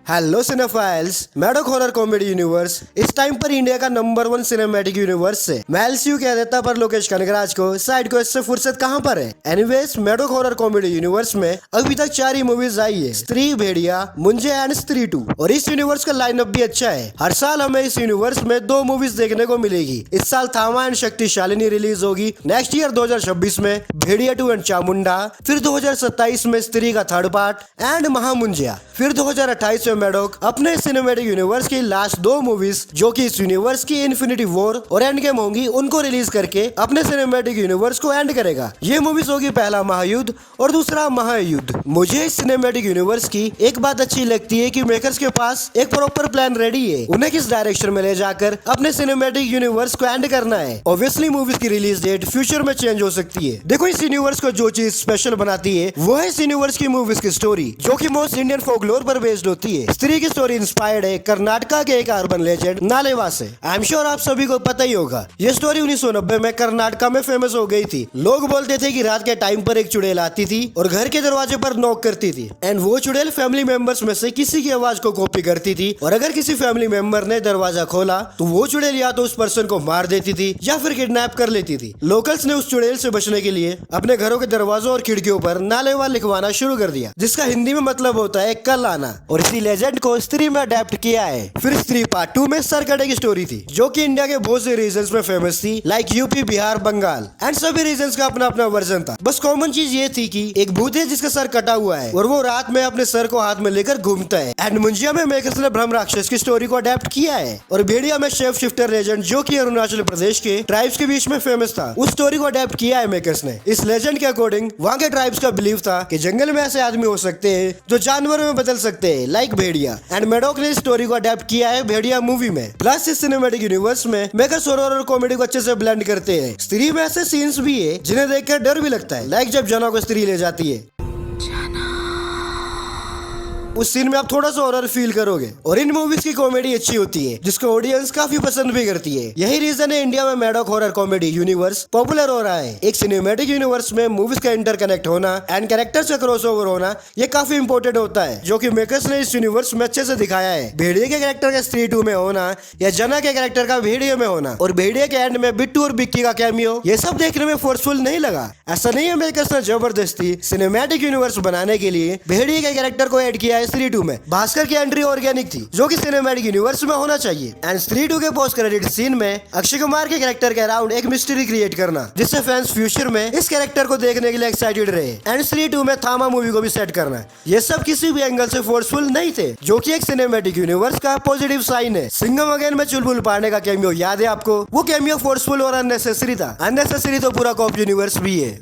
Hello cinephiles, Maddock horror comedy universe इस time पर India का नंबर 1 सिनेमैटिक यूनिवर्स है। मैं एलसीयू कह देता पर लोकेश कनगराज को साइड को इससे फुर्सत कहाँ पर है। Anyways, Maddock horror comedy universe में अभी तक 4 ही मूवीज आई है, स्त्री, भेड़िया, मुंजे एंड स्त्री 2। और इस यूनिवर्स का लाइनअप भी अच्छा है। हर साल हमें इस यूनिवर्स में 2 मूवीज देखने को मिलेगी। इस साल थामा एंड शक्तिशालिनी रिलीज होगी। नेक्स्ट ईयर 2026 में भेड़िया 2 एंड चामुंडा, फिर 2027 में स्त्री का 3rd पार्ट एंड महामुंजिया, फिर 2028 में मैडोक अपने सिनेमैटिक यूनिवर्स की लास्ट 2 मूवीज जो कि इस यूनिवर्स की इन्फिनिटी वॉर और एंड गेम होंगी, उनको रिलीज करके अपने सिनेमैटिक यूनिवर्स को एंड करेगा। ये मूवीज होगी पहला महायुद्ध और दूसरा महायुद्ध। मुझे इस सिनेमैटिक यूनिवर्स की एक बात अच्छी लगती है कि मेकर्स के पास एक प्रॉपर प्लान रेडी है, उन्हें किस डायरेक्शन में ले जाकर अपने सिनेमैटिक यूनिवर्स को एंड करना है। ऑब्वियसली मूवीज की रिलीज डेट फ्यूचर में चेंज हो सकती है। देखो, इस यूनिवर्स को जो चीज स्पेशल बनाती है वो है इस यूनिवर्स की मूवीज की स्टोरी, जो कि मोस्ट इंडियन फोकलोर पर बेस्ड होती है। स्त्री की स्टोरी इंस्पायर्ड है कर्नाटका के एक अर्बन लेजेंड नालेवा से। आई एम श्योर आप सभी को पता ही होगा। ये स्टोरी 1990 में कर्नाटका में फेमस हो गई थी। लोग बोलते थे कि रात के टाइम पर एक चुड़ैल आती थी और घर के दरवाजे पर नॉक करती थी एंड वो चुड़ैल फैमिली मेंबर्स में से किसी की आवाज को कॉपी करती थी, और अगर किसी फैमिली मेंबर ने दरवाजा खोला तो वो चुड़ैल या तो उस पर्सन को मार देती थी या फिर किडनैप कर लेती थी। लोकल्स ने उस चुड़ैल से बचने के लिए अपने घरों के दरवाजों और खिड़कियों पर नालेवा लिखवाना शुरू कर दिया, जिसका हिंदी में मतलब होता है कल आना, और इसी लेजेंड को स्त्री में अडेप्ट किया है। फिर स्त्री पार्ट 2 में सरकटे की स्टोरी थी, जो कि इंडिया के बहुत से रीजन्स में फेमस थी, like UP, Bihar, Bengal and सभी रीजन्स का अपना अपना वर्जन था। बस कॉमन चीज ये थी कि एक भूत है जिसका सर कटा हुआ है और वो रात में अपने सर को हाथ में लेकर घूमता है। एंड मुंजिया में मेकर्स ने ब्रह्म राक्षस की स्टोरी को अडेप्ट किया है, और भेड़िया में शेफ शिफ्टर लेजेंड, जो कि अरुणाचल प्रदेश के ट्राइब्स के बीच में फेमस था, उस स्टोरी को अडेप्ट किया है मेकर्स ने। इस लेजेंड के अकॉर्डिंग वहाँ के ट्राइब्स का बिलीव था कि जंगल में ऐसे आदमी हो सकते हैं जो जानवरों में बदल सकते हैं, लाइक भेड़िया। एंड मैडोक ने इस स्टोरी को अडेप्ट किया है भेड़िया मूवी में। प्लस इस सिनेमैटिक यूनिवर्स में मेकर्स हॉरर और कॉमेडी को अच्छे से ब्लेंड करते हैं। स्त्री में ऐसे सीन्स भी है जिन्हें देखकर डर भी लगता है, लाइक जब जना को स्त्री ले जाती है, उस सीन में आप थोड़ा सा हॉरर फील करोगे। और इन मूवीज की कॉमेडी अच्छी होती है, जिसको ऑडियंस काफी पसंद भी करती है। यही रीजन है इंडिया में Maddock horror comedy universe popular हो रहा है। एक सिनेमैटिक यूनिवर्स में मूवीज का इंटरकनेक्ट होना एंड कैरेक्टर्स का क्रॉसओवर होना, ये काफी इंपॉर्टेंट होता है, जो कि मेकर्स ने इस यूनिवर्स में अच्छे से दिखाया है। भेड़िए के कैरेक्टर का स्त्री 2 में होना या जना के कैरेक्टर का भेड़िए में होना, और भेड़िए के एंड में बिट्टू और बिक्की का कैमियो, ये सब देखने में फोर्सफुल नहीं लगा। ऐसा नहीं है मेकर्स ने जबरदस्ती सिनेमैटिक यूनिवर्स बनाने के लिए भेड़िए के कैरेक्टर को ऐड किया है स्त्री 2 में। भास्कर की एंट्री ऑर्गेनिक थी, जो कि सिनेमैटिक यूनिवर्स में होना चाहिए। एंड स्त्री 2 के पोस्ट क्रेडिट सीन में अक्षय कुमार के कैरेक्टर के अराउंड एक मिस्ट्री क्रिएट करना, जिससे फैंस फ्यूचर में इस कैरेक्टर को देखने के लिए एक्साइटेड रहे। एंड स्त्री 2 में थामा मूवी को भी सेट करना, ये सब किसी भी एंगल से फोर्सफुल नहीं थे, जो कि एक सिनेमैटिक यूनिवर्स का पॉजिटिव साइन है। सिंघम अगेन में चुलबुल पांडे का कैमियो याद है आपको? वो कैमियो फोर्सफुल और अननेसेसरी था। अननेसेसरी तो पूरा कॉप यूनिवर्स भी है।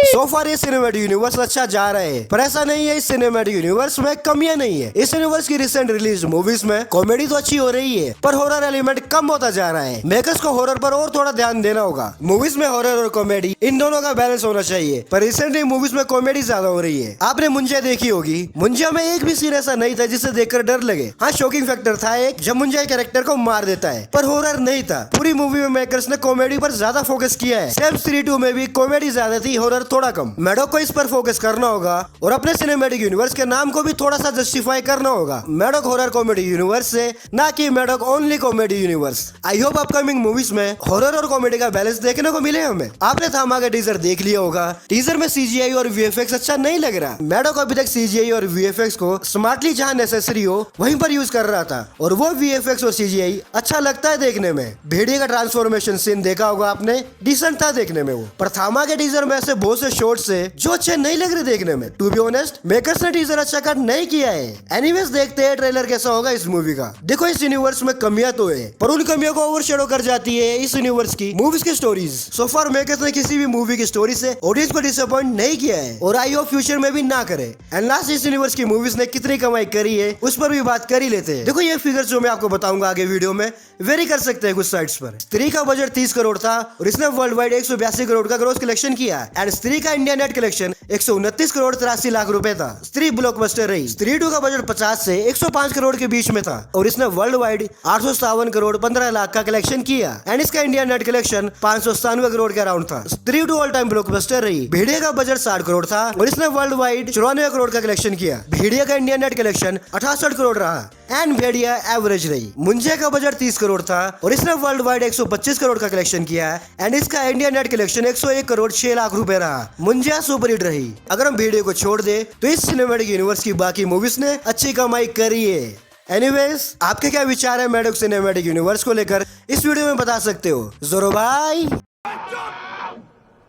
सो फार ये सिनेमैटिक यूनिवर्स अच्छा जा रहा है, पर ऐसा नहीं है इस सिनेमैटिक यूनिवर्स में कमियां नहीं है। इस यूनिवर्स की रिसेंट रिलीज मूवीज में कॉमेडी तो अच्छी हो रही है, पर हॉरर एलिमेंट कम होता जा रहा है। मेकर्स को हॉरर पर और थोड़ा ध्यान देना होगा। मूवीज में हॉरर और कॉमेडी इन दोनों का बैलेंस होना चाहिए, पर रिसेंटली मूवीज में कॉमेडी ज्यादा हो रही है। आपने मुंजिया देखी होगी। मुंजिया में एक भी सीन ऐसा नहीं था जिसे देखकर डर लगे। हाँ, शॉकिंग फैक्टर था एक, जब मुंजिया कैरेक्टर को मार देता है, पर हॉरर नहीं था। पूरी मूवी में मेकर्स ने कॉमेडी पर ज्यादा फोकस किया है। सेम स्त्री 2 में भी कॉमेडी ज्यादा थी, हॉरर थोड़ा कम। मैडोक को इस पर फोकस करना होगा और अपने सिनेमैटिक यूनिवर्स के नाम को भी थोड़ा सा जस्टिफाई करना होगा, मैडोक हॉरर कॉमेडी यूनिवर्स से, ना कि Maddock only comedy universe. I hope upcoming movies में हॉरर और कॉमेडी का बैलेंस देखने को मिले हमें। आपने थामा का टीजर देख लिया होगा। टीजर में सीजीआई और वीएफएक्स अच्छा नहीं लग रहा। मैडोक अभी तक सीजीआई और वीएफएक्स को स्मार्टली जहां नेसेसरी हो वहीं पर यूज कर रहा था, और वो वीएफएक्स और सीजीआई अच्छा लगता है देखने में। भेड़िए का ट्रांसफॉर्मेशन सीन देखा होगा आपने, डिसेंट था देखने में वो, पर थामा के टीजर में ऐसे बहुत से शॉट्स है जो अच्छे नहीं लग रहे देखने में। टू बी ऑनेस्ट, मेकर्स ने टीजर अच्छा कट नहीं किया है। एनीवेज, देखते हैं ट्रेलर कैसा होगा इस मूवी का। देखो, इस यूनिवर्स में कमियां तो है, पर उन कमियों को ओवरशैडो कर जाती है इस यूनिवर्स की मूवीज की स्टोरीज। सो फार मेकर्स ने किसी भी मूवी की स्टोरी से ऑडियंस को डिसअपॉइंट नहीं किया है, और आई होप फ्यूचर में भी ना करे। एंड लास्ट, इस यूनिवर्स की मूवीज ने कितनी कमाई करी है उस पर भी बात कर ही लेते हैं। देखो, ये फिगर्स जो मैं आपको बताऊंगा आगे वीडियो में, वेरी कर सकते हैं कुछ साइट्स पर। स्त्री का बजट 30 करोड़ था और इसने वर्ल्ड वाइड 182 करोड़ का ग्रोस कलेक्शन किया एंड स्त्री का India net collection 129 crore 83 lakh रुपए था। स्त्री ब्लॉकबस्टर रही। स्त्री 2 का बजट 50 से 105 करोड़ के बीच में था और इसने वर्ल्ड वाइड 857 करोड़ 15 लाख का कलेक्शन किया एंड इसका इंडिया नेट कलेक्शन 597 करोड़ के अराउंड था। स्त्री 2 ऑल टाइम ब्लॉकबस्टर रही। भेड़िया का बजट 60 करोड़ था और इसने वर्ल्ड वाइड 94 करोड़ का कलेक्शन किया। भेड़िया का इंडिया नेट कलेक्शन 68 करोड़ रहा एंड भेड़िया एवरेज रही। मुंजे का बजट 30 करोड़ था और इसने वर्ल्ड वाइड 125 करोड़ का कलेक्शन किया एंड इसका India net collection 101 crore 6 lakh रुपए रहा। मुंजिया सुपर हिट रही। अगर हम भेड़िया को छोड़ दे तो इस सिनेमैटिक यूनिवर्स की बाकी मूवीज ने अच्छी कमाई करी है। एनीवेज, आपके क्या विचार है मैडोक सिनेमैटिक यूनिवर्स को लेकर इस वीडियो में बता सकते हो। जोरो भाई।